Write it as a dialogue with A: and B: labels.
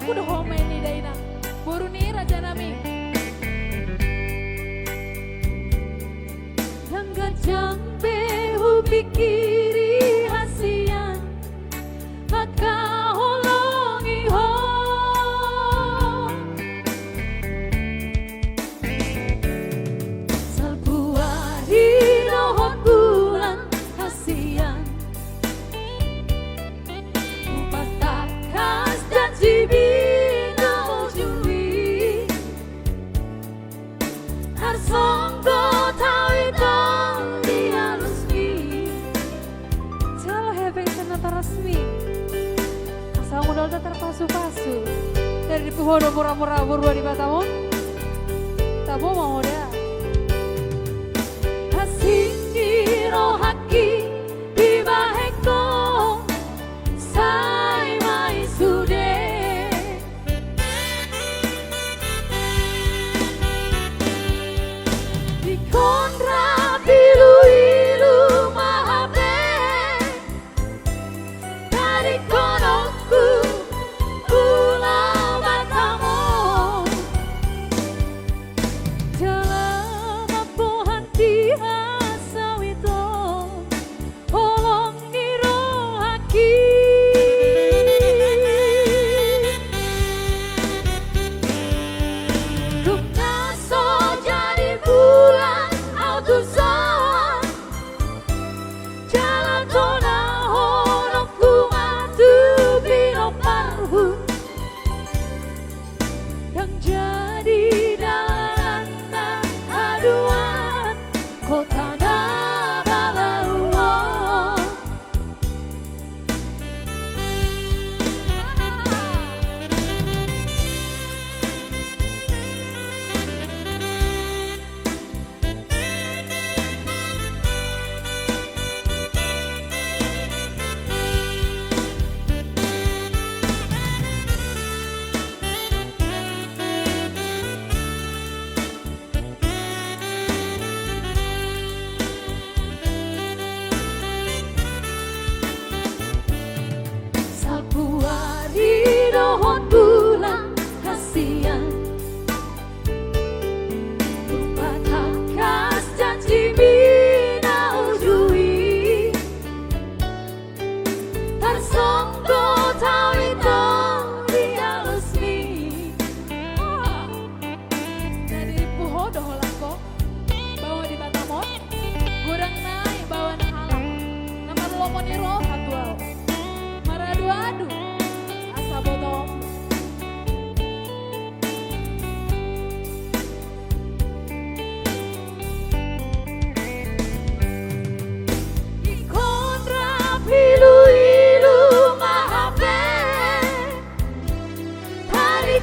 A: aku udah home ini daina. Buru nih raja nami. Yang jambe pikiri hasian maka holongi ho salbuari rohon bulan hasian upas takas dan jibina ujui harsonggo tawi resmi asal modal terpasu-pasu dari dipuhodo murah-murah burwa di Batamon tabo mau dia hasini rohaki di baheko sai mai sude di kontra bilu-ilu yang jadi dalam aduan kota Nabaluo bulan kasihan lupa takas janji bina ujui tarsonggo tawi tawi alusmi dari puhodo holako bawa di Batamon gurang naik bawa nahalam nama lomoniro hatuau maradu-adu asabotong ilu-ilu mahape hari